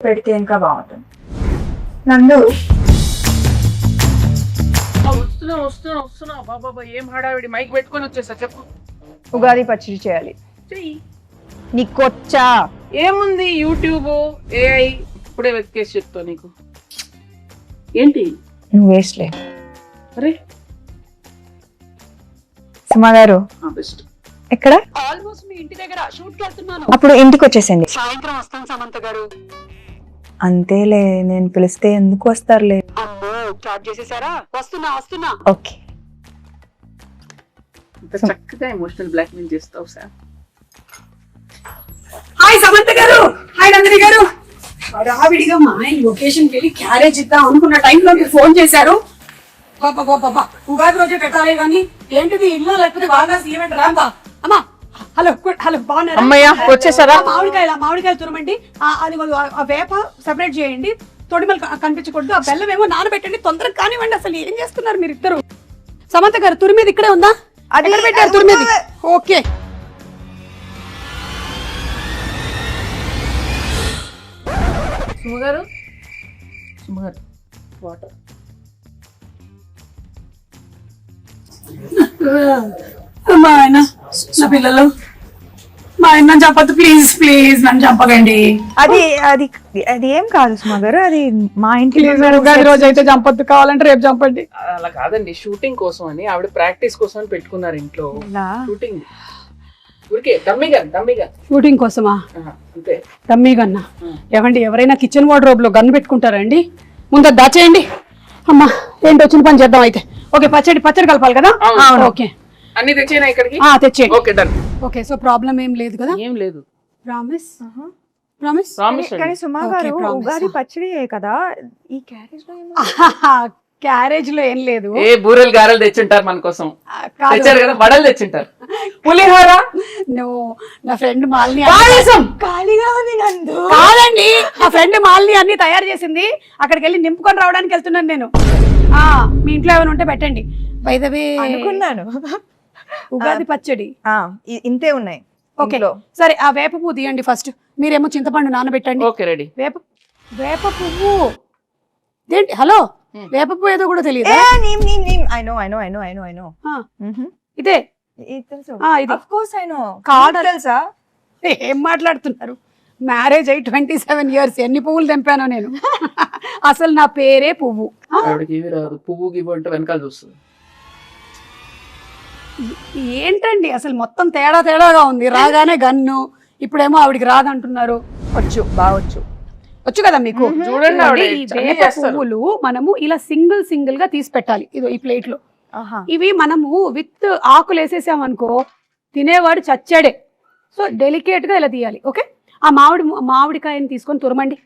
పెడితే ఇంకా బాగుంటుంది. నందు వస్తున్నా బాబా ఏం హడావిడి, మైక్ పెట్టుకొని వచ్చేసా. చెప్పు. ఉగాది పచ్చడి చేయాలి. చెయ్యి. నీకొచ్చా? ఏముంది, యూట్యూబ్, ఏఐ ఇప్పుడే వెతికేసి చెప్తా నీకు. ఏంటి నువ్వు వేస్ట్లే. అరే సుమా గారు బెస్ట్. ఎక్కడ? ఆల్మోస్ట్ మీ ఇంటి దగ్గర షూట్ కి వెళ్తున్నాను. అప్పుడు ఇంటికి వచ్చేసండి. సాయంత్రం వస్తాను సమంత గారు. అంతేలే, నేను పిలిస్తే ఎందుకు వస్తారులే. అమ్మో స్టార్ట్ చేసేసారా? వస్తున్నా. ఓకే. ఇంత చక్కగా ఎమోషనల్ బ్లాక్మెయిల్ చేస్తావు సార్. హాయ్ సమంత గారు, హాయ్ నందిని గారు. హడావిడిగా మా ఆయన లొకేషన్ కి వెళ్ళి క్యారేజ్ ఇద్దాం అనుకున్న టైంలో మీరు ఫోన్ చేశారు. బాబా ఉగాది రోజే పెట్టాలి కానీ ఏంటిది ఇల్లు లేకపోతే బాగా ఈవెంట్ రాంబా. అమ్మా హలో బాగున్నారా? అమ్మయ్య వచ్చేసారా? మామిడికాయలు తురమండి. అది ఆ వేప సెపరేట్ చేయండి, తొడిమలు కనిపించకూడదు. ఆ బెల్లం ఏమో నానబెట్టండి, తొందరగా కానివ్వండి. అసలు ఏం చేస్తున్నారు మీరు ఇద్దరు? సమంత గారు తురిమేది ఇక్కడే ఉందా? అది పెట్టారు తురిమేది. Okay సుమగారు water. మా ఆయన నా పిల్లలు, మా ఆయన చంపద్దు ప్లీజ్ నన్ను చంపకండి. అది అది అది ఏం కాదు సుమా గారు, అది మా ఇంటి ఉగాది రోజు అయితే చంపద్దు, కావాలంటే రేపు చంపండి. అలా కాదండి, షూటింగ్ కోసం అని ఆవిడ ప్రాక్టీస్ కోసం అని పెట్టుకున్నారు ఇంట్లో. షూటింగ్ ఊరికే డమ్మీగా షూటింగ్ కోసమా? అంతే. డమ్మీ గన్నా? ఏమండి ఎవరైనా కిచెన్ వార్డ్రోబ్ లో గన్ను పెట్టుకుంటారండి? ముందు దాచేయండి. అమ్మా ఏంటి వచ్చిన పని చేద్దాం అయితే. ఓకే పచ్చడి కలపాలి కదా? ఓకే అన్ని తెచ్చేనా ఇక్కడికి? తెచ్చేయండి. Okay done. Okay so problem ఏం లేదు కదా? ఏం లేదు. ప్రామిస్. కానీ సుమా గారు ఉగాది పచ్చడి కదా, ఈ క్యారేజ్ లో క్యారేజ్ లో ఏం లేదు. ఏ బూరెలు గారెలు తెచ్చుంటారు మన కోసం. తెచ్చారు కదా, వడలు తెచ్చుంటారు, పులిహోర. నా ఫ్రెండ్ మాలిని ఖాళీగా ఉంది నందు. కాదండి, నా ఫ్రెండ్ మాలిని అన్ని తయారు చేసింది. అక్కడికి వెళ్ళి నింపుకొని రావడానికి వెళ్తున్నాను నేను. మీ ఇంట్లో ఏమైనా ఉంటే పెట్టండి. బై ద వే అనుకున్నాను ఉగాది పచ్చడి ఇంతే ఉన్నాయి. ఓకే సరే, ఆ వేప పువ్వు తీయండి ఫస్ట్. మీరేమో చింతపండు నానబెట్టండి. Okay ready. వేప పువ్వు ఏంటి? హలో, వేప పువ్వు ఏదో కూడా తెలియదు. ఇదే తెలుసా? ఏం మాట్లాడుతున్నారు? మ్యారేజ్ అయ్యి 27 years. ఎన్ని పువ్వులు తెంపానో నేను. అసలు నా పేరే పువ్వు. పువ్వు గివ్వు అంటే వెనకాల చూస్తుంది. ఏంటండి అసలు మొత్తం తేడాగా ఉంది. రాగానే గన్ను, ఇప్పుడేమో ఆవిడికి రాదంటున్నారు. వచ్చు కదా మీకు. చూడండి, ఈ వేప పువ్వులు మనము ఇలా సింగిల్ గా తీసి పెట్టాలి. ఇదో ఈ ప్లేట్ లో. ఇవి మనము విత్ ఆకులు వేసేసాం అనుకో, తినేవాడు చచ్చాడే. సో డెలికేట్ గా ఇలా తీయాలి. ఓకే, ఆ మామిడికాయని తీసుకొని తురమండి.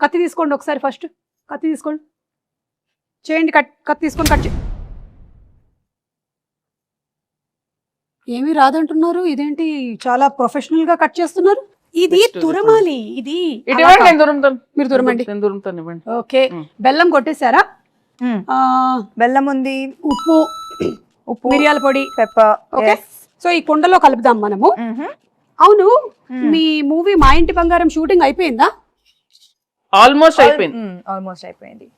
కత్తి తీసుకోండి ఒకసారి. ఫస్ట్ కత్తి తీసుకోండి, చేయండి. కత్తి తీసుకొని కట్ చేయండి. ఏమీ రాదంటున్నారు, ఇదేంటి చాలా ప్రొఫెషనల్ గా కట్ చేస్తున్నారు? ఇది తురమాలి. ఇది మీరు తురమండి. ఓకే, బెల్లం కొట్టేశారా? బెల్లం ఉంది, ఉప్పు, మిరియాల పొడి, పెప్పర్. ఓకే, సో ఈ కుండలో కలుపుదాం మనము. అవును, మీ మూవీ మా ఇంటి బంగారం షూటింగ్ అయిపోయిందా? ఆల్మోస్ట్ అయిపోయింది.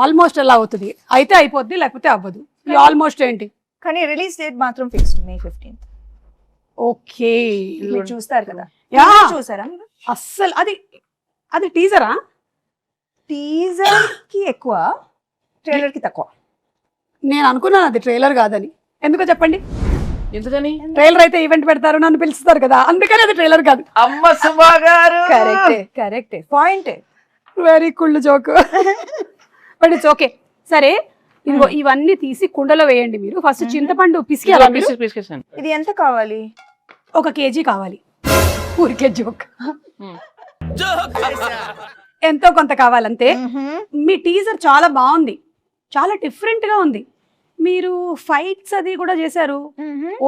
ఆల్మోస్ట్ ఎలా అవుతుంది? అయితే అయిపోద్ది, లేకపోతే అవ్వదు. ఈ ఆల్మోస్ట్ ఏంటి? కానీ రిలీజ్ డేట్ మాత్రం ఫిక్స్డ్ May 15th. ఓకే, మీరు చూస్తారు కదా? చూసారా? అస్సలు అది టీజరా? టీజర్ కి ఎక్కువ, ట్రైలర్ కి తక్కువ. నేను అనుకున్నాను అది ట్రైలర్ కాదని. ఎందుకో చెప్పండి. ఎందుకని? ట్రైలర్ అయితే ఈవెంట్ పెడతారు, నన్ను పిలుస్తారు కదా, అందుకని అది ట్రైలర్ కాదు. అమ్మ సుమా గారు, కరెక్టే point. Very cool joke. But it's okay. సరే, ఇదిగో ఇవన్నీ తీసి కుండలో వేయండి. మీరు ఫస్ట్ చింతపండు పిసికి. ఇది ఎంత కావాలి? 1 kg కావాలి. ఊరికే జోక్. ఎంతో కొంత కావాలంతే. మీ టీజర్ చాలా బాగుంది, చాలా డిఫరెంట్ గా ఉంది. మీరు ఫైట్స్ అది కూడా చేశారు.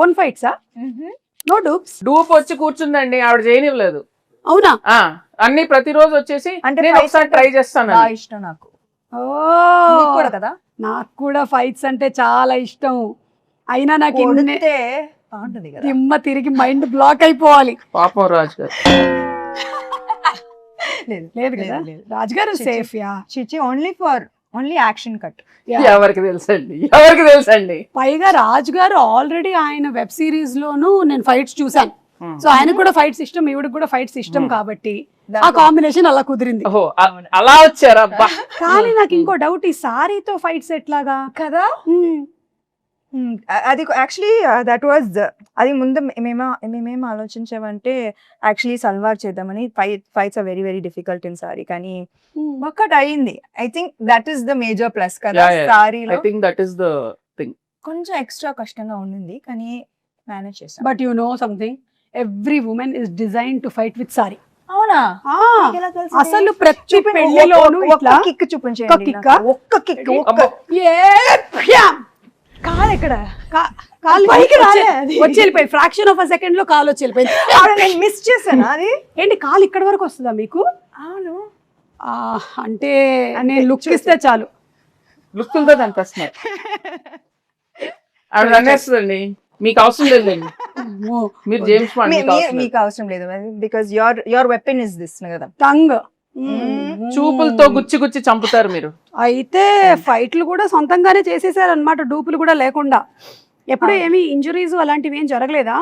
ఓన్ ఫైట్సా? No dupes? డూప్ వచ్చి కూర్చుందండి, ఆవిడ చేయనివ్వలేదు. అవునా? అన్ని ప్రతిరోజు వచ్చేసి అంటే ఒకసారి ట్రై చేస్తాను. ఇష్టం నాకు కదా. నాకు కూడా ఫైట్స్ అంటే చాలా ఇష్టం. అయినా నాకు దిమ్మ తిరిగి మైండ్ బ్లాక్ అయిపోవాలి. పాపం రాజు గారు. లేదు కదా రాజుగారు సేఫ్ యా చిచి ఓన్లీ యాక్షన్ కట్. ఎవరికి తెలుసండి పైగా రాజుగారు ఆల్రెడీ ఆయన వెబ్ సిరీస్ లోను నేను ఫైట్స్ చూసాను. సో ఆయనకు కూడా ఫైట్స్ ఇష్టం, ఈవిడకి కూడా ఫైట్స్ ఇష్టం కాబట్టి ఆ కాంబినేషన్ అలా కుదిరింది. ఓహో అలా వచ్చారా? కానీ నాకు ఇంకో డౌట్, ఈ సారీతో ఫైట్స్ ఎట్లాగా కదా? అది యాక్చువల్లీ దట్ వాజ్ అది ముందు మేమేం ఆలోచించామంటే యాక్చువల్లీ సల్వార్ చేద్దామని. Fights are very very difficult in sari, కానీ ఒక్కటి అయింది. I think that is the major plus కదా సారీలో. కొంచెం ఎక్స్ట్రా కష్టంగా ఉండింది కానీ మేనేజ్ చేసాం. But you know something, every women is design to fight with sari. అవునా? అసలు ప్రతి పెళ్లిలోనూ ఇట్లా కిక్ చూపించండి. ఒక్క కిక్ కాలు ఎక్కడ వచ్చి వెళ్ళిపోయింది. ఫ్రాక్షన్ ఆఫ్ అ సెకండ్ లో కాలు వచ్చి వెళ్ళిపోయింది. నేను మిస్ చేశాను. అది ఏంటి కాలు ఇక్కడ వరకు వస్తుందా మీకు? అవును. అంటే నేను లుక్ ఇస్తే చాలు. లుక్తో అనిపిస్తున్నాయి ఆవిడ అనేస్తుందండి. మీకు అవసరం లేదండి, మీరు జేమ్స్ బాండ్. మీకు అవసరం లేదు because your weapon is this కదా, టంగ్. చూపులతో గుచ్చి చంపుతారు మీరు. అయితే ఫైట్లు కూడా సొంతంగానే చేసేసారు అనమాట, డూపులు కూడా లేకుండా. ఎప్పుడు ఏమి ఇంజురీస్ అలాంటివి ఏం జరగలేదా?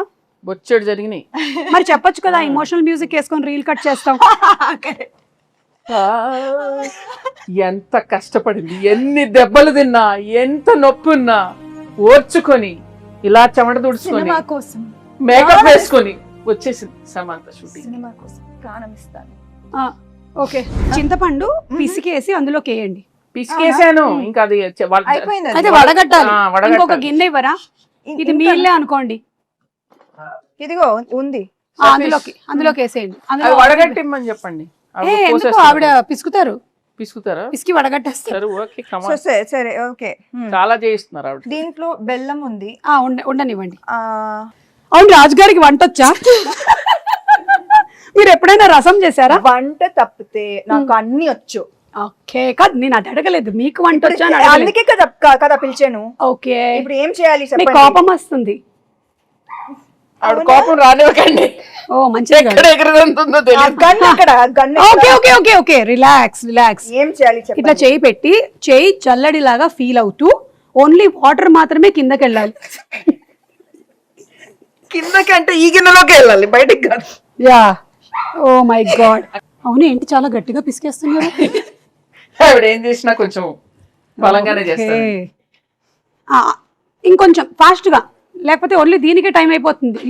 బొచ్చెడు జరిగినాయి. మరి చెప్పొచ్చు కదా, ఇమోషనల్ మ్యూజిక్ వేసుకొని రీల్ కట్ చేస్తాం. ఎంత కష్టపడింది, ఎన్ని దెబ్బలు తిన్నా, ఎంత నొప్పి ఉన్నా ఓర్చుకొని ఇలా చెమట తుడుచుకొని మేకప్ వేసుకొని వచ్చేసింది సమంత షూటింగ్. సినిమా కోసం ప్రాణం ఇస్తాను. ఓకే, చింతపండు పిసికేసి అందులోకి వేయండి. పిసికేసాను, ఇంకా అది అయిపోయింది. అయితే వడగట్టాలి. ఇంకొక గిన్నె ఇవ్వరా? ఇది మీళ్ళే అనుకోండి. ఇదిగో ఉంది, అందులోకి వేసేయండి. వడగట్టిమ్మని చెప్పండి. ఆవిడ పిసుకుతారా? పిసికి వడగట్టేస్తారు. సరే ఓకే. చాలా చేయిస్తున్నారు ఆవిడ. దీంట్లో బెల్లం ఉంది. ఉండనివ్వండి. అవును, రాజుగారికి వంట వచ్చా? మీరు ఎప్పుడైనా రసం చేశారా? వంట తప్పితే నాకు అన్ని వచ్చు. ఓకే, కాదు నేను అది అడగలేదు, మీకు వంట వచ్చా? అందుకే కదా పిలిచాను. ఓకే, ఇప్పుడు ఏం చేయాలి? కోపం వస్తుంది. ఆవిడ కోపం రానివ్వకండి. ఓ మంచిది. రిలాక్స్. ఏం చేయాలి? ఇట్లా చేయి పెట్టి చేయి చల్లడిలాగా ఫీల్ అవుతూ ఓన్లీ వాటర్ మాత్రమే కిందకి వెళ్ళాలి. కిందకంటే ఈ గిన్నెలోకి వెళ్ళాలి, బయటికి కాదు. Yeah, oh my God. అవును, ఏంటి చాలా గట్టిగా పిసికేస్తున్నారు? ఆవిడ ఏం చేసినా కొంచెం బలంగానే చేస్తారు. ఇంకొంచెం ఫాస్ట్ గా, లేకపోతే ఓన్లీ దీనికే టైం అయిపోతుంది.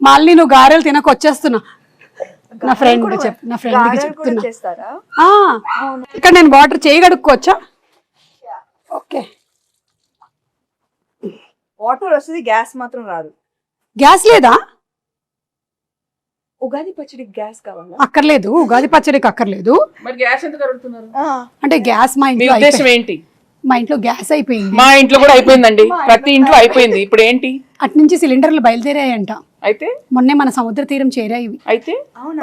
మళ్ళీ నువ్వు గారెలు తినక వచ్చేస్తున్నా. నా ఫ్రెండ్ చెప్తున్నా. ఇక్కడ నేను వాటర్ చేయగడుక్కోవచ్చా? ఓకే, వాటర్ వస్తుంది, గ్యాస్ మాత్రం రాదు. గ్యాస్ లేదా? ఉగాది పచ్చడికి గ్యాస్ కావాలా? అక్కర్లేదు, ఉగాది పచ్చడికి అక్కర్లేదు. మరి గ్యాస్ ఎందుకు అడుగుతున్నారు? అంటే గ్యాస్ మా ఇంట్లో ఉద్దేశం ఏంటి? మా ఇంట్లో గ్యాస్ అయిపోయింది. మా ఇంట్లో కూడా అయిపోయిందండి, ప్రతి ఇంట్లో అయిపోయింది. ఇప్పుడు ఏంటి? అటు నుంచి సిలిండర్లు బయలుదేరాయంట. అయితే మొన్నే మన సముద్ర తీరం చేరాయి. అయితే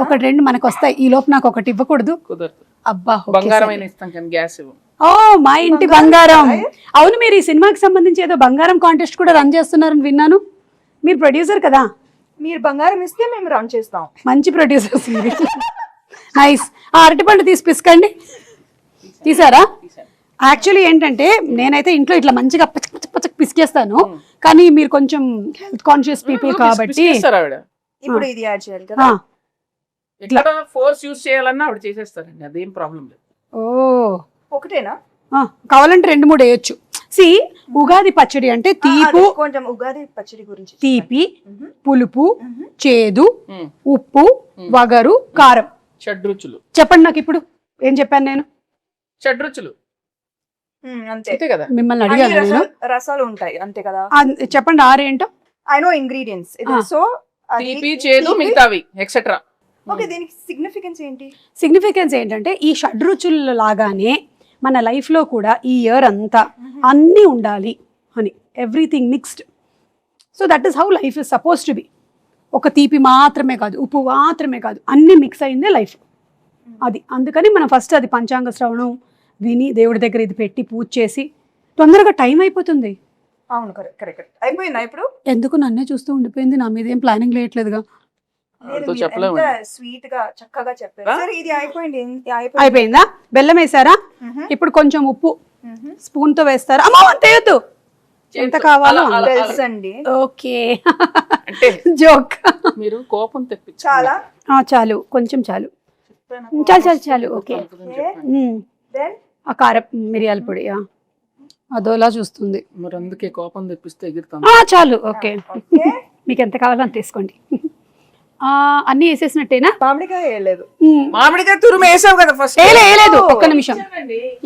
ఒకటి రెండు మనకు వస్తాయి. ఈ లోపు నాకు ఒకటి ఇవ్వకూడదు? కుదరదు. అబ్బా, బంగారం ఇస్తాం కానీ గ్యాస్ ఇవ్వం. ఓ మా ఇంటి బంగారం. అవును, మీరు ఈ సినిమాకి సంబంధించి ఏదో బంగారం కాంటెస్ట్ కూడా రన్ చేస్తున్నారని విన్నాను. మీరు ప్రొడ్యూసర్ కదా? మీరు బంగారం ఇస్తే మేము రన్ చేస్తాం. మంచి ప్రొడ్యూసర్స్. నైస్. అరటిపండు తీసి పిసకండి. తీసారా? యాక్చువల్లీ ఏంటంటే నేనైతే ఇంట్లో ఇట్లా మంచిగా పచ్చ పిసికేస్తాను, కానీ మీరు కొంచెం హెల్త్ కాన్షియస్ పీపుల్ కాబట్టి ఇప్పుడు ఇది యాడ్ చేయాలి కదా. ఎట్లా ఫోర్స్ యూస్ చేయాలన్నా ఆవిడ చేసేస్తారండి, అదేం ప్రాబ్లం లేదు. ఓ ఒకటేనా? కావాలంటే 2-3 వేయొచ్చు. సి ఉగాది పచ్చడి అంటే తీపు, కొంచెం ఉగాది పచ్చడి గురించి తీపి, పులుపు, చేదు, ఉప్పు, వగరు, కారం, షడ్రుచులు. చెప్పండి నాకు ఇప్పుడు ఏం చెప్పాను నేను? షడ్రుచులు అంతే కదా. మిమ్మల్ని అడిగాను నేను. రసాలు ఉంటాయి అంతే కదా. చెప్పండి 6 ఏంటో. I know ingredients. సో తీపి, చేదు, మిగతావి ఎక్సెట్రా. ఓకే, దీనికి సిగ్నిఫికెన్స్ ఏంటి? సిగ్నిఫికెన్స్ ఏంటంటే ఈ షడ్రుచుల లాగానే మన లైఫ్లో కూడా ఈ ఇయర్ అంతా అన్నీ ఉండాలి అని, everything mixed. So that is how life is suppose to be. ఒక తీపి మాత్రమే కాదు, ఉప్పు మాత్రమే కాదు, అన్నీ మిక్స్ అయిందే లైఫ్. అది అందుకని మనం ఫస్ట్ అది పంచాంగ శ్రవణం విని దేవుడి దగ్గర ఇది పెట్టి పూజ చేసి తొందరగా టైం అయిపోతుంది. అవును, కరెక్ట్. అయిపోయిందా ఇప్పుడు? ఎందుకు నన్నే చూస్తూ ఉండిపోయింది? నా మీద ఏం ప్లానింగ్ లేయట్లేదుగా. చెప్పలేము. స్వీట్ గా చక్కగా చెప్పారు. ఆ? సరే ఇది అయిపోయింది. అయిపోయిందా? బెల్లం వేసారా? ఇప్పుడు కొంచెం ఉప్పు స్పూన్ తో వేస్తారా? అమ్మో అంత వేయొద్దు, ఎంత కావాలో అలా, అలా. తెలుసండి. ఓకే. అంటే జోక్. మీరు కోపం తెప్పించారు. చాలా చాలు, కొంచెం చాలు. చాలు చాలు చాలు. ఓకే. దెన్ ఆ కారం మిరియాల పొడి అదోలా చూస్తుంది. మరి అందుకే కోపం తెప్పిస్తే ఎగురుతాం. చాలు. Okay, okay. మీకు ఎంత కావాలో అంత తీసుకోండి. అన్ని వేసేసినట్టేనా? మామిడికాయ వేయలేదు. మామిడికాయ తురుము వేసావు కదా ఫస్ట్. వేయలేదు, ఒక్క నిమిషం.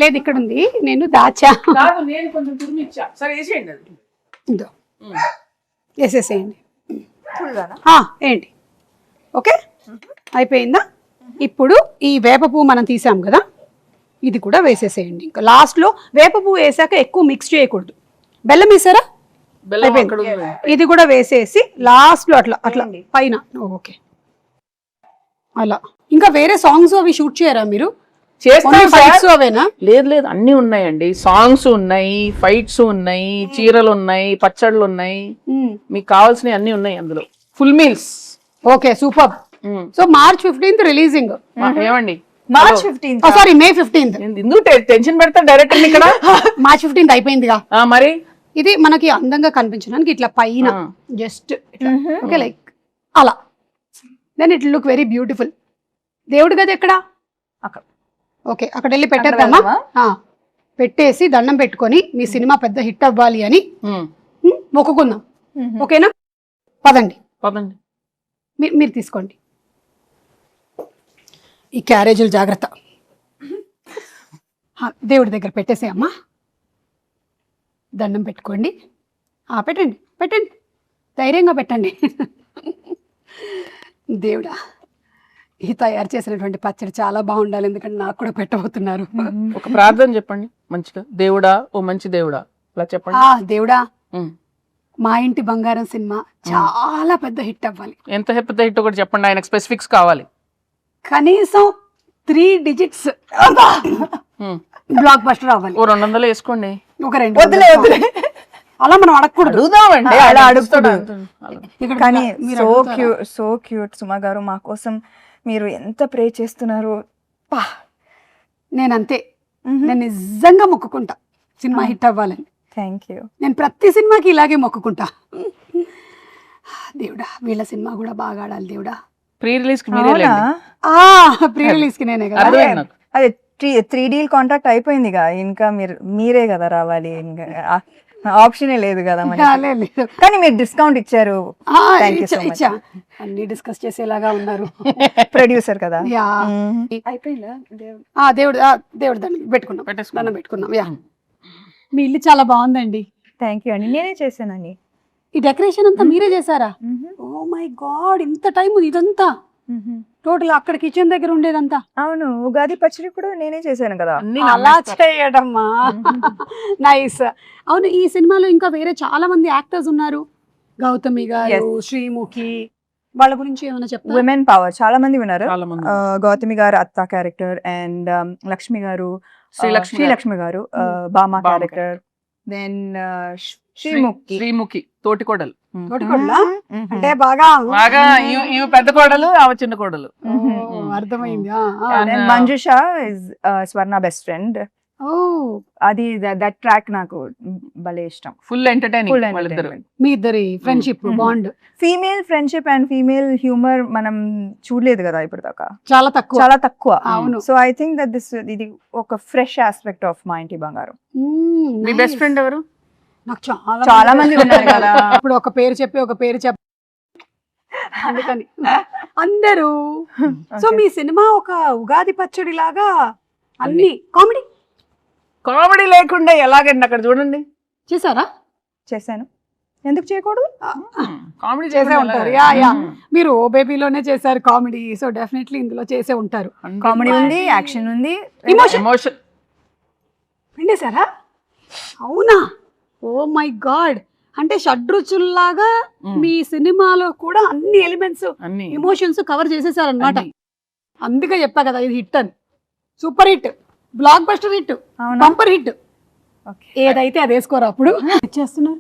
లేదు, ఇక్కడ ఉంది, నేను దాచా. కాదు, నేను కొంచెం తురుము ఇచ్చా. సరే వేసేయండి అది. ఇదో వేసేసేయండి. ఫుల్ గానా? ఏంటి? ఓకే, అయిపోయిందా? ఇప్పుడు ఈ వేప పువ్వు మనం తీసాం కదా, ఇది కూడా వేసేసేయండి. ఇంకా లాస్ట్లో వేప పువ్వు వేసాక ఎక్కువ మిక్స్ చేయకూడదు. బెల్లం వేసారా? బెల్లం అక్కడ ఉంది. ఇది కూడా వేసేసి లాస్ట్లో అట్లా అట్లా పైన. ఓకే, అలా. ఇంకా వేరే సాంగ్స్ అవి షూట్ చేయరా మీరు? ఫైట్స్ అవేనా? లేదు లేదు, అన్ని ఉన్నాయండి. సాంగ్స్ ఉన్నాయి, ఫైట్స్ ఉన్నాయి, చీరలు ఉన్నాయి, పచ్చళ్ళు ఉన్నాయి, మీకు కావాల్సినవి అన్ని ఉన్నాయి అందులో. Full meals. Okay, super. So March 15th releasing. ఏమండి, March 15th. Sorry, May 15th. ఎందుకు టెన్షన్ పెడతా డైరెక్టర్ ఇక్కడ? March 15th అయిపోయిందిగా. మరి ఇది మనకి అందంగా కనిపించడానికి ఇట్లా పైన జస్ట్ ఓకే, లైక్ అలా. Then it look very beautiful. దేవుడి గది ఎక్కడ? అక్కడ. ఓకే, అక్కడ వెళ్ళి పెట్టేద్దామా? పెట్టేసి దండం పెట్టుకొని మీ సినిమా పెద్ద హిట్ అవ్వాలి అని మొక్కుకుందాం. ఓకేనా? పదండి పదండి. మీరు తీసుకోండి. ఈ క్యారేజీలు జాగ్రత్త. దేవుడి దగ్గర పెట్టేసేయమ్మా. దండం పెట్టుకోండి. పెట్టండి పెట్టండి, ధైర్యంగా పెట్టండి. దేవుడా, ఈ తయారు చేసినటువంటి పచ్చడి చాలా బాగుండాలి, ఎందుకంటే నాకు కూడా పెట్టబోతున్నారు. ఒక ప్రార్థన చెప్పండి మంచిగా. దేవుడా, ఓ మంచి దేవుడా, అలా చెప్పండి. దేవుడా, మా ఇంటి బంగారం సినిమా చాలా పెద్ద హిట్ అవ్వాలి. ఎంత పెద్ద హిట్ ఒకటి చెప్పండి, ఆయనకు స్పెసిఫిక్స్ కావాలి. కనీసం 3 digits బ్లాక్ బస్టర్ అవ్వాలి. ఓ 200 వేసుకోండి. ఒక 2 అలా మనం అడగకూడదు. అడుగుదామండి, అలా అడుగుతాడు. ఇక్కడ కానీ మీరు సో అడుగుతారా? Cute, so cute. సుమ గారు, మా కోసం మీరు ఎంత ప్రే చేస్తున్నారు. నేను అంతే, నేను నిజంగా మొక్కుకుంటా సినిమా హిట్ అవ్వాలని. Thank you. నేను ప్రతి సినిమాకి ఇలాగే మొక్కుకుంటా. దేవుడా, వీళ్ళ సినిమా కూడా బాగా ఆడాలి దేవుడా. ప్రీ రిలీజ్ కి మీరే లేండి. ప్రీ రిలీజ్ కి నేనే కదా. అర్థమైంది నాకు. అదే 3D కాంట్రాక్ట్ అయిపోయిందిగా, ఇంకా మీరే కదా రావాలి, ఇంకా ఆప్షనే లేదు కదా మనకి. లేదు. కానీ మీరు డిస్కౌంట్ ఇచ్చారు. Thank you so much. ఇచ్చా. అన్ని డిస్కస్ చేసేలాగా ఉన్నారు. ప్రొడ్యూసర్ కదా. యా, అయిపోయిందా? దేవుడు దేవుడు దండం పెట్టుకున్నాం, పెట్టేసుకున్నాం. దండం పెట్టుకున్నాం. యా, మీ ఇల్లు చాలా బాగుందండి. థ్యాంక్ యూ అండి, నేనే చేశానండి. ఈ డెకరేషన్ అంతా మీరే చేశారా? ఓ మై గాడ్, ఇంత టైం ఇదంతా టోటల్ అక్కడ కిచెన్ దగ్గర ఉండేదంతా. అవును, ఉగాది పచ్చడి కూడా నేనే చేశాను కదా. అన్ని అలా చేయడమ్మా. నైస్. అవును, ఈ సినిమాలో ఇంకా వేరే చాలా మంది యాక్టర్స్ ఉన్నారు. గౌతమి గారు, శ్రీముఖి, వాళ్ళ గురించి ఏమైనా చెప్తారా? విమెన్ పవర్ చాలా మంది ఉన్నారు. చాలా మంది. గౌతమి గారు అత్త క్యారెక్టర్, అండ్ లక్ష్మి గారు, శ్రీలక్ష్మి గారు బామా క్యారెక్టర్, దెన్ శ్రీముఖి తోటికోడలు. తోటికోడలా? అంటే బాగా బాగా ఇవి పెద్ద కోడలు, ఆమె చిన్న కోడలు. అర్థమైంది. Manjusha is Swarna best friend. అది దట్ ట్రాక్ నాకు భలే ఇష్టం. ఫుల్ ఎంటర్టైనింగ్ వాళ్ళిద్దరు. మీ ఇద్దరి friendship bond. Female friendship and female humour మనం చూడలేదు కదా ఇప్పుడు దాకా, చాలా తక్కువ. అవును. సో ఐ థింక్ దట్ ఇది ఒక ఫ్రెష్ ఆస్పెక్ట్ ఆఫ్ మా ఇంటి బంగారం. మీ బెస్ట్ ఫ్రెండ్ ఎవరు? నాకు చాలా మంది ఉన్నారు కదా. ఇప్పుడు ఒక పేరు చెప్పి అందుకని అందరూ. సో మీ సినిమా ఒక ఉగాది పచ్చడి లాగా అన్ని కామెడీ లేకుండా ఎలాగండి అక్కడ చూడండి. చేశారా? చేశాను, ఎందుకు చేయకూడదు? కామెడీ చేసే ఉంటారు. యా యా, మీరు ఓ బేబీలోనే చేశారు కామెడీ, సో డెఫినెట్లీ ఇందులో చేసే ఉంటారు. కామెడీ ఉంది, యాక్షన్ ఉంది, ఎమోషన్ పిండేశారా? అవునా? ఓ మై గాడ్, అంటే షడ్రుచుల్లాగా మీ సినిమాలో కూడా అన్ని ఎలిమెంట్స్, ఎమోషన్స్ కవర్ చేసేసారనమాట. అందుకే చెప్పా కదా ఇది హిట్ అని. Super hit, block buster hit, bumper hit. ఏదైతే అది వేసుకోరా అప్పుడు. చేస్తున్నారు.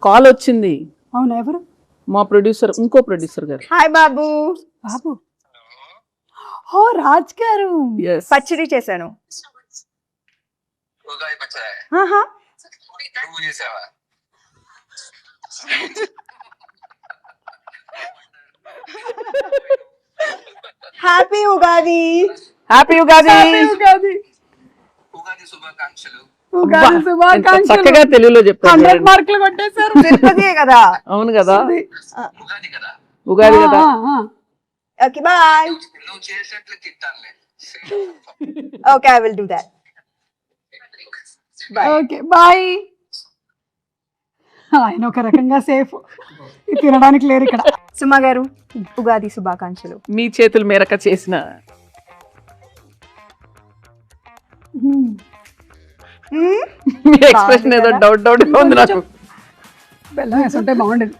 కాల్ వచ్చింది. అవునా? ఎవరు? మా ప్రొడ్యూసర్, ఇంకో ప్రొడ్యూసర్ గారు. హాయ్ బాబు. బాబు ఓ రాజ్ గారు Yes. పచ్చడి చేశాను. ఉగాది పచ్చడి ఆహా. నువ్వు చేసావా? హ్యాపీ ఉగాది. హ్యాపీ ఉగాది. ఉగాది ఉగాది శుభాకాంక్షలు. ఉగాది ఎంత శుభాకాంక్షలు. చక్కగా తెలుగులో చెప్తారు 100 చూడండి. మార్కులు కొట్టేశారు. తిరుపతియే కదా. అవును కదా, ఉగాది కదా, ఉగాది కదా. Okay bye. నువ్వు చేసినట్లు తిట్టానులే. Okay I will do that. Bye. Okay bye. ఆయన ఒక రకంగా సేఫ్, తినడానికి లేరు ఇక్కడ. సుమా గారు ఉగాది శుభాకాంక్షలు. మీ చేతుల మేరక చేసిన మీ ఎక్స్ప్రెషన్ ఏదో డౌట్ ఉంది నాకు. బెల్లం వేసుంటే బాగుండేది.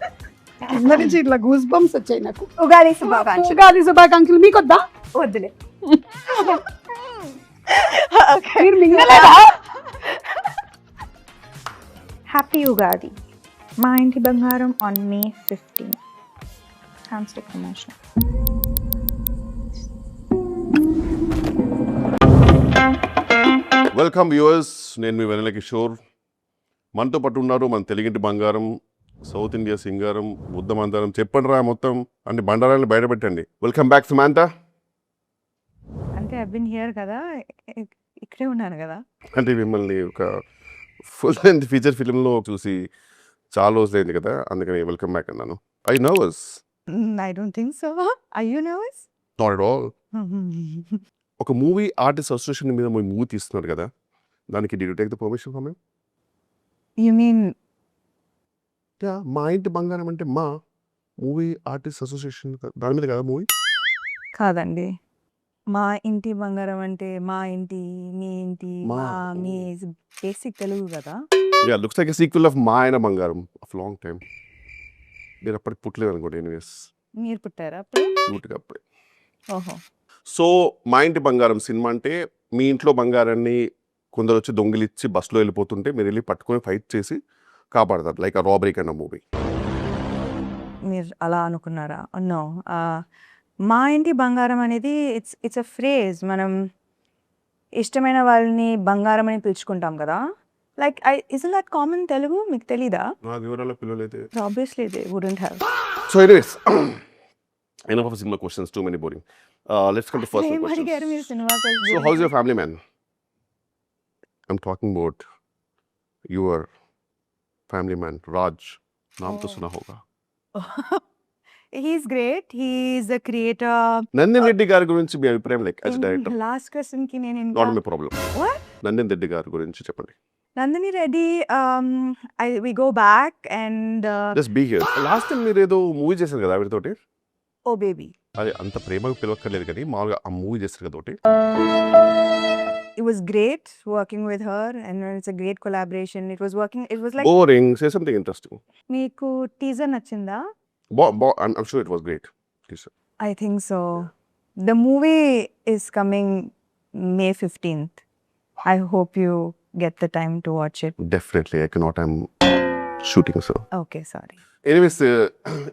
కింద నుంచి ఇట్లా గూస్ బంప్స్ వచ్చాయి నాకు. ఉగాది శుభాకాంక్షలు. ఉగాది శుభాకాంక్షలు. మీకు వద్దా? వద్దులే. మీరు మింగలేదా? హ్యాపీ ఉగాది. మా ఇంటి బంగారం on May 15. Hamster promotion. Welcome viewers, నేను మీ వెన్నెల కిషోర్. మనతో పాటు ఉన్నారు మన తెలుగింటి బంగారం, సౌత్ ఇండియా సింగారం, బుద్ధ మందారం, చెప్పండి రా మొత్తం అన్ని బండారాలను బయటపెట్టండి. Welcome back Samantha. అంటే ఐ బిన్ హియర్ కదా, ఇక్కడే ఉన్నాను కదా. అంటే మిమ్మల్ని ఒక ఫుల్ లెంత్ ఫీచర్ ఫిల్మ్లో చూసి చాలా రోజులైంది కదా, అందుకని వెల్కమ్ బ్యాక్ అన్నాను. I nervous? I don't think so. Are you nervous? Not at all. ఒక మూవీ ఆర్టిస్ట్ అసోసియేషన్ మీద మూవీ తీస్తున్నారు కదా, దానికి did you take the permission from him? You mean Maa Inti బంగారం అంటే మా మూవీ ఆర్టిస్ట్ అసోసియేషన్ దాని మీద కదా మూవీ? కాదండి, మా ఇంటి బంగారం అంటే మా ఇంటి, మీ ఇంటి, మా. మా మీ బేసిక్ తెలుగు కదా. Yeah, looks like a sequel of మా ఆయన బంగారం ఆఫ్ లాంగ్ టైమ్. మీరు అప్పటికి పుట్టలేదు అనుకోండి. ఎనీవేస్, మీరు పుట్టారా అప్పుడు? క్యూట్గా అప్పుడే. ఓహో. సో మా ఇంటి బంగారం సినిమా అంటే మీ ఇంట్లో బంగారాన్ని కొందరు వచ్చి దొంగిలిచ్చి బస్సులో వెళ్ళిపోతుంటే మీరు వెళ్ళి పట్టుకొని ఫైట్ చేసి కాపాడతారు, లైక్ ఆ రాబరీ కైండ్ ఆఫ్ మూవీ. మీరు అలా అనుకున్నారా? నో. మా ఇంటి బంగారం అనేది ఇట్స్ అ ఫ్రేజ్. మనం ఇష్టమైన వాళ్ళని బంగారం అని పిలుచుకుంటాం కదా. Like isn't that common Telugu? మీకు తెలీదా? నా వివరాల పిల్లలైతే obviously they wouldn't have. So anyways, enough of cinema questions, too many boring. Let's come to first ఏం అడిగారు మీరు questions. Cinema? So how's your family, man? I'm talking about your family man, Raj. नाम तो सुना होगा. He's great. He's the creator. Nandini Reddy గారి గురించి మీ అభిప్రాయం, like as director? Last question కి నేను నాట్ ఇంకా my problem. What? Nandini Reddy గారి గురించి చెప్పండి. Nandini Reddy, we go back and just be here. Last time మీరు ఏదో మూవీ చేశారు కదా ఆవిడతోటి, oh baby, అది అంత ప్రేమగా పిలవక్కర్లేదు కానీ మామూలుగా ఆ మూవీ చేస్తారు కదా ఒకటి. it was great working with her and it's a great collaboration. It was like boring. Say something interesting. మీకు టీజర్ నచ్చిందా? I'm sure it was great. Please. I think so. The movie is coming May 15th. I hope you get the time to watch it. Definitely I cannot. I'm shooting, sir. Okay, sorry. Anyways,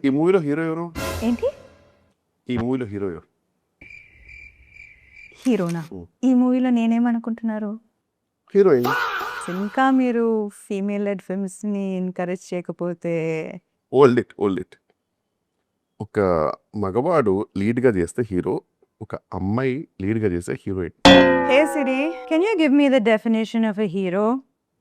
ఈ మూవీలో hero ఎవరు? ఏంటి ఈ మూవీలో hero ఎవరు? హీరోనా? ఈ మూవీలో నేనేమనుకుంటున్నారు? హీరోయిన్. ఇంకా మీరు ఫీమేల్ లెడ్ ఫిల్మ్స్ ని ఎంకరేజ్ చేయకపోతే ఓల్డ్ ఇట్. ఒక మగవాడు లీడ్గా చేస్తే హీరో, ఒక అమ్మాయి లీడ్గా చేస్తే heroine. Hey Siri, can you give me the definition of a hero?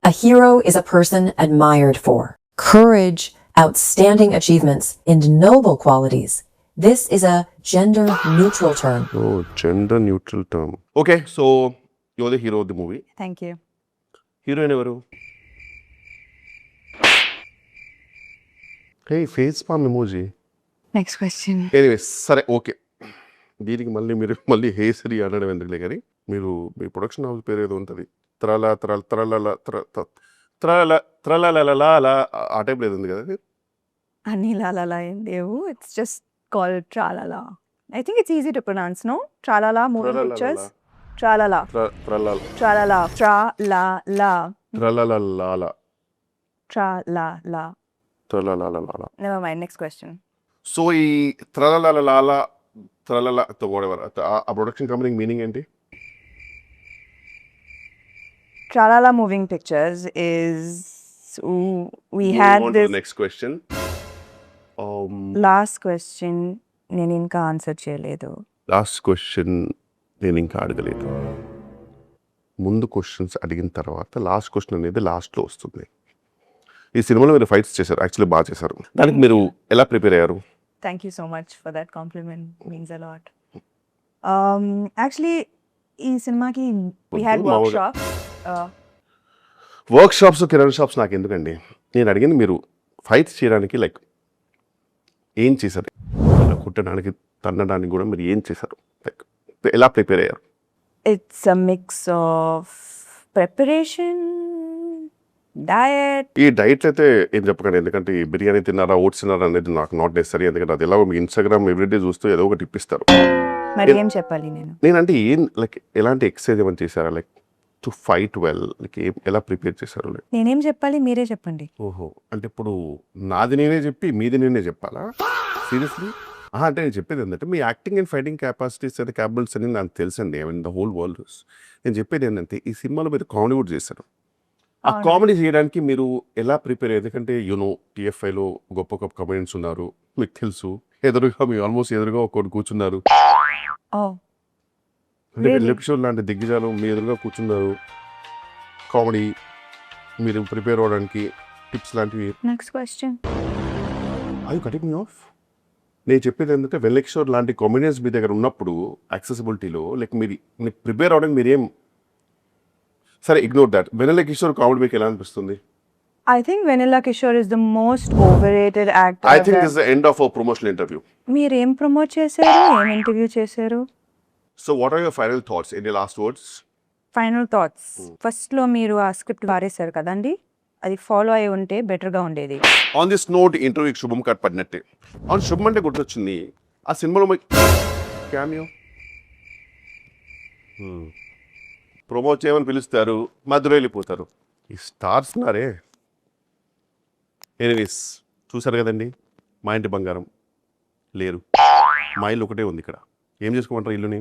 A hero is a person admired for courage, outstanding achievements, and noble qualities. This is a gender-neutral term. Oh, gender-neutral term. Okay, so you're the hero of the movie. Thank you. Heroine ఎవరు? Hey, face palm emoji. Next question. Anyways, సరే okay. దీనికి మళ్ళీ హేసరి అనడం ఎందుకులే కానీ, మీరు మీ production house పేరు ఏదో ఉంటుంది, త్రలలా ఆ టైప్ ఏదో ఉంది కదా. Ani la la la in Devu. It's just called Tralala. I think it's easy to pronounce, no? Tralala moving Tralalala. pictures. Tralala. త్రలలా Tralala. Tra-la-la. త్రలలా Tra-la-la. త్రలలా. Never mind. Next question. So ఈ త్రలల త్రలల ఆ production company meaning ఏంటి? Tralala Moving Pictures is we had this next question. last question నేను ఇంకా answer చేయలేదు. Last question నేను ఇంకా అడగలేదు. ముందు క్వశ్చన్స్ అడిగిన తర్వాత లాస్ట్ క్వశ్చన్ అనేది లాస్ట్లో వస్తుంది. ఈ సినిమాలో మీరు ఫైట్స్ చేశారు, యాక్చువల్లీ బాగా చేశారు. దానికి మీరు ఎలా ప్రిపేర్ అయ్యారు? Thank you so much for that compliment. Means a lot. Actually, ఈ సినిమాకి we had workshops. Work shops, Kiran shops నాకు ఎందుకండి? నేను అడిగింది మీరు ఫైట్స్ చేయడానికి లైక్ ఏం చేశారు, కుట్టడానికి తన్నడానికి కూడా మీరు ఏం చేశారు, లైక్ ఎలా ప్రిపేర్ అయ్యారు? It's a mix of preparation, diet. ఈ డైట్ అయితే ఏం చెప్పకండి, ఎందుకంటే ఈ బిర్యానీ తిన్నారా, ఓట్స్ తిన్నారా అనేది నాకు నాట్ నెసరీ. ఎందుకంటే అది ఎలా మీ ఇన్స్టాగ్రామ్ ఎవ్రీడే చూస్తూ ఏదో ఒకటి ఇప్పిస్తారు. మరి ఏం చెప్పాలి నేను? నేనంటే ఏం లైక్ ఎలాంటి ఎక్సర్సైజ్ ఏమైనా చేశారా, like to fight well, like ఎలా ప్రిపేర్ చేశారు? లైక్ నేనేం చెప్పాలి, మీరే చెప్పండి. ఓహో, అంటే ఇప్పుడు నాది నేనే చెప్పి మీది నేనే చెప్పాలా? సీరియస్లీ? అంటే నేను చెప్పేది ఏంటంటే మీ acting and fighting capacities and capabilities అని నాకు తెలుసండి. I mean the whole world. నేను చెప్పేది ఏంటంటే ఈ సినిమాలో మీరు కామెడీ కూడా చేశారు. ఆ కామెడీ చేయడానికి మీరు ఎలా ప్రిపేర్ అయ్యారు? ఎందుకంటే యూనో టీఎఫ్ఐలో గొప్ప గొప్ప కమెడియన్స్ ఉన్నారు, మీకు తెలుసు. ఎదురుగా మీ ఆల్మోస్ట్ ఎదురుగా ఒకటి కూర్చున్నారు. అంటే ఎపిసోడ్ లాంటి దిగ్గజాలు మీ ఎదురుగా కూర్చున్నారు. కామెడీ మీరు ప్రిపేర్ అవ్వడానికి టిప్స్ లాంటివి. Next question. I cutting me of. నేను చెప్పేది ఏంటంటే వెల్లెక్షోర్ లాంటి కామెడియన్స్ మీ దగ్గర ఉన్నప్పుడు యాక్సెసిబిలిటీలో లైక్ మీరు ప్రిపేర్ అవ్వడానికి మీరేం, సరే ignore that. Vennela Kishore comedy మీకు ఎలా అనిపిస్తుంది? I think Vanilla Kishore is the most overrated actor. I think this the end of our promotional interview. మీరు ఏం ప్రమోట్ చేశారు, ఏం ఇంటర్వ్యూ చేశారు? So what are your final thoughts, any last words? Final thoughts. ఫస్ట్లో మీరు ఆ script వారేశారు కదండి, అది ఫాలో అయి ఉంటే బెటర్గా ఉండేది. ఆన్ దిస్ నోట్ ఇంటర్వ్యూకి శుభం కట్ పడినట్టే. అవును, శుభం అంటే గుర్తొచ్చింది, ఆ సినిమాలో క్యామియో ప్రమోట్ చేయమని పిలుస్తారు, మధ్యలో వెళ్ళిపోతారు. ఈ స్టార్స్ ఉన్నారే. ఎనీవేస్, చూసారు కదండి, మా ఇంటి బంగారం లేరు, మా ఇల్లు ఒకటే ఉంది ఇక్కడ. ఏం చేసుకోమంటారు ఇల్లుని?